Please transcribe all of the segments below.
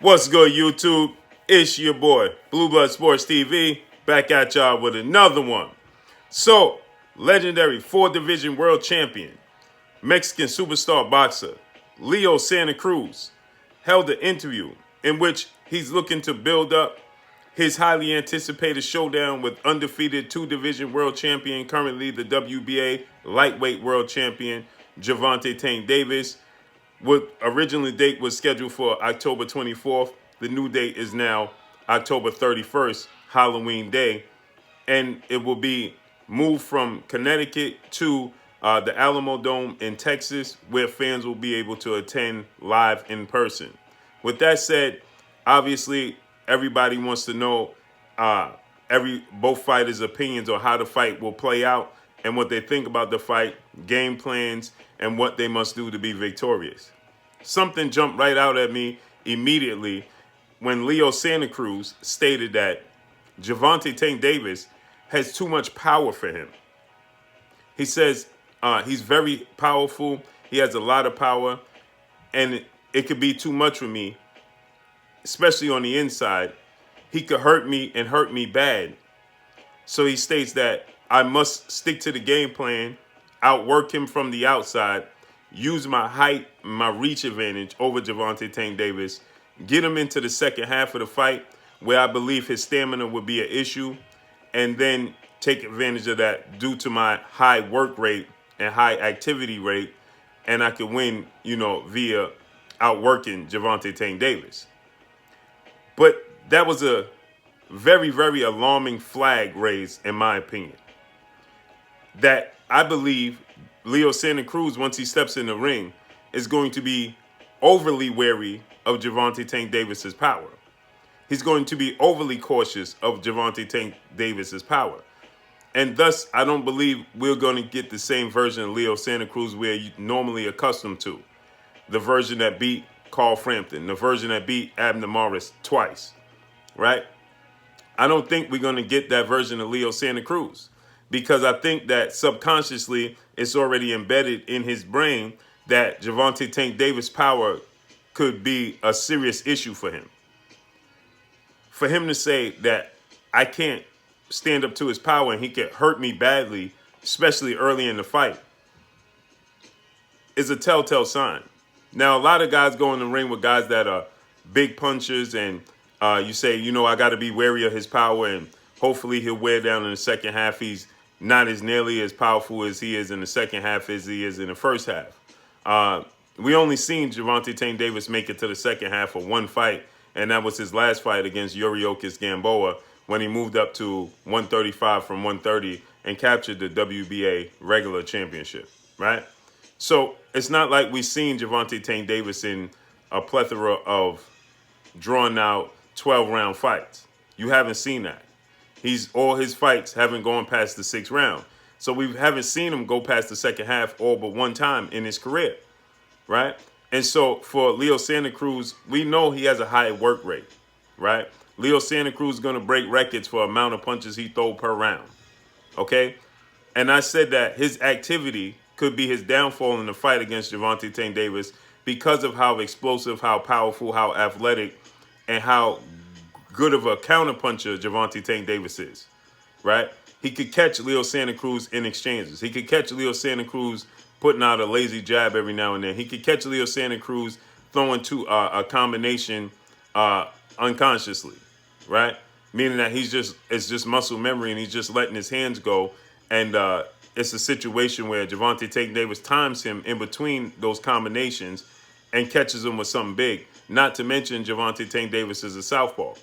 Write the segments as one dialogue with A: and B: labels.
A: What's good, YouTube? It's your boy, Blue Blood Sports TV, back at y'all with another one. So, legendary 4-division world champion, Mexican superstar boxer, Leo Santa Cruz, held an interview in which he's looking to build up his highly anticipated showdown with undefeated 2-division world champion, currently the WBA lightweight world champion, Gervonta Tank Davis. What originally date was scheduled for October 24th. The new date is now October 31st, Halloween Day. And it will be moved from Connecticut to the Alamo Dome in Texas, where fans will be able to attend live in person. With that said, obviously, everybody wants to know both fighters' opinions on how the fight will play out and what they think about the fight, game plans, and what they must do to be victorious. Something jumped right out at me immediately when Leo Santa Cruz stated that Gervonta Tank Davis has too much power for him. He says he's very powerful, he has a lot of power, and it could be too much for me, especially on the inside. He could hurt me and hurt me bad. So he states that I must stick to the game plan, outwork him from the outside, use my height, my reach advantage over Gervonta Tank Davis, get him into the second half of the fight where I believe his stamina would be an issue, and then take advantage of that due to my high work rate and high activity rate, and I could win, via outworking Gervonta Tank Davis. But that was a very, very alarming flag raised, in my opinion, that I believe Leo Santa Cruz, once he steps in the ring, is going to be overly wary of Gervonta Tank Davis's power. He's going to be overly cautious of Gervonta Tank Davis's power. And thus, I don't believe we're going to get the same version of Leo Santa Cruz we're normally accustomed to. The version that beat Carl Frampton, the version that beat Abner Morris twice, right? I don't think we're going to get that version of Leo Santa Cruz, because I think that subconsciously it's already embedded in his brain that Gervonta Tank Davis' power could be a serious issue for him. For him to say that I can't stand up to his power and he could hurt me badly, especially early in the fight, is a telltale sign. Now, a lot of guys go in the ring with guys that are big punchers, and you say, I got to be wary of his power, and hopefully he'll wear down in the second half. He's not as nearly as powerful as he is in the second half as he is in the first half. We only seen Gervonta Tank Davis make it to the second half of one fight, and that was his last fight against Yuriorkis Gamboa when he moved up to 135 from 130 and captured the WBA regular championship, right? So it's not like we've seen Gervonta Tank Davis in a plethora of drawn-out 12-round fights. You haven't seen that. All his fights haven't gone past the 6th round. So we haven't seen him go past the second half all but one time in his career, right? And so for Leo Santa Cruz, we know he has a high work rate, right? Leo Santa Cruz is going to break records for amount of punches he throws per round, okay? And I said that his activity could be his downfall in the fight against Gervonta Tank Davis because of how explosive, how powerful, how athletic, and how good of a counterpuncher Gervonta Tank Davis is, right? He could catch Leo Santa Cruz in exchanges. He could catch Leo Santa Cruz putting out a lazy jab every now and then. He could catch Leo Santa Cruz throwing a combination unconsciously, right? Meaning that it's just muscle memory and he's just letting his hands go. And it's a situation where Gervonta Tank Davis times him in between those combinations and catches him with something big. Not to mention Gervonta Tank Davis is a southpaw.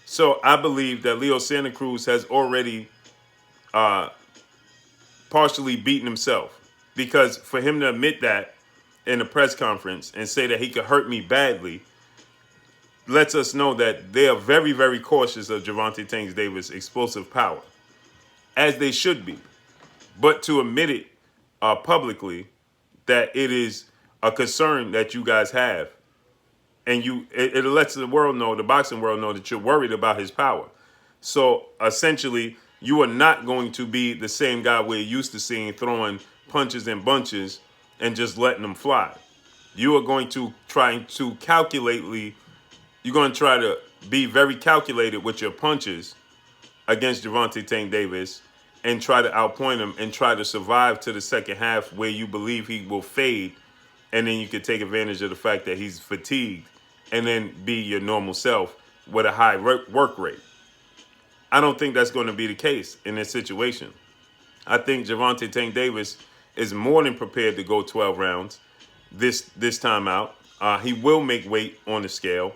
A: So I believe that Leo Santa Cruz has already partially beaten himself, because for him to admit that in a press conference and say that he could hurt me badly lets us know that they are very, very cautious of Gervonta Tank Davis' explosive power, as they should be. But to admit it publicly, that it is a concern that you guys have, and it lets the world know, the boxing world know, that you're worried about his power. So essentially, you are not going to be the same guy we're used to seeing throwing punches and bunches and just letting them fly. You are going to try to calculately You're going to try to be very calculated with your punches against Gervonta Tank Davis and try to outpoint him and try to survive to the second half where you believe he will fade, and then you can take advantage of the fact that he's fatigued and then be your normal self with a high work rate. I don't think that's going to be the case in this situation. I think Gervonta Tank Davis is more than prepared to go 12 rounds this time out. He will make weight on the scale.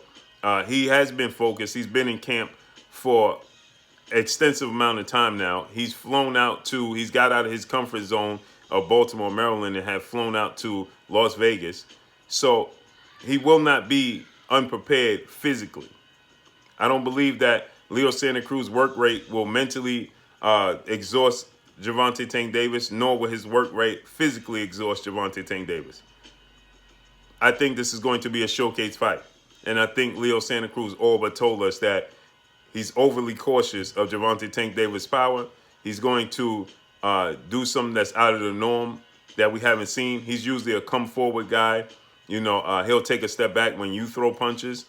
A: He has been focused. He's been in camp for extensive amount of time now. He's got out of his comfort zone of Baltimore, Maryland, and have flown out to Las Vegas. So he will not be unprepared physically. I don't believe that Leo Santa Cruz's work rate will mentally exhaust Gervonta Tank Davis, nor will his work rate physically exhaust Gervonta Tank Davis. I think this is going to be a showcase fight. And I think Leo Santa Cruz all but told us that he's overly cautious of Gervonta Tank Davis' power. He's going to do something that's out of the norm that we haven't seen. He's usually a come-forward guy. He'll take a step back when you throw punches.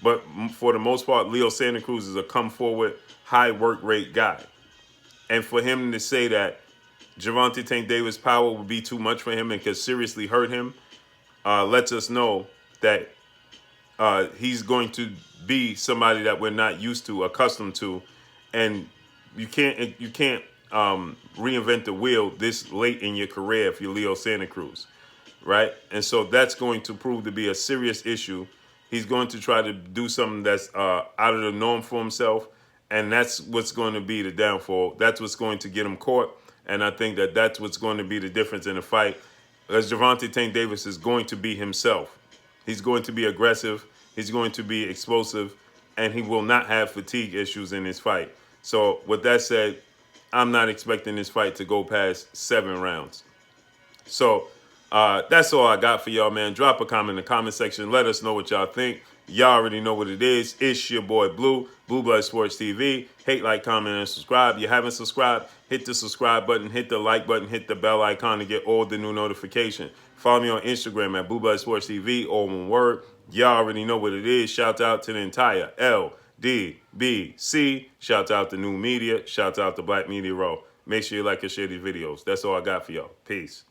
A: But for the most part, Leo Santa Cruz is a come-forward, high work rate guy. And for him to say that Gervonta Tank Davis' power would be too much for him and could seriously hurt him lets us know that he's going to be somebody that we're not used to, accustomed to, and you can't reinvent the wheel this late in your career if you're Leo Santa Cruz, right? And so that's going to prove to be a serious issue. He's going to try to do something that's out of the norm for himself, and that's what's going to be the downfall. That's what's going to get him caught, and I think that that's what's going to be the difference in the fight. As Gervonta Tank Davis is going to be himself. He's going to be aggressive. He's going to be explosive, and he will not have fatigue issues in his fight. So with that said, I'm not expecting this fight to go past 7 rounds. So that's all I got for y'all, man. Drop a comment in the comment section. Let us know what y'all think. Y'all already know what it is. It's your boy Blue, Blue Blood Sports TV. Hate, like, comment, and subscribe. If you haven't subscribed, hit the subscribe button, hit the like button, hit the bell icon to get all the new notifications. Follow me on Instagram at Blue Blood Sports TV, all one word. Y'all already know what it is. Shout out to the entire LDBC. Shout out to New Media. Shout out to Black Media Row. Make sure you like and share these videos. That's all I got for y'all. Peace.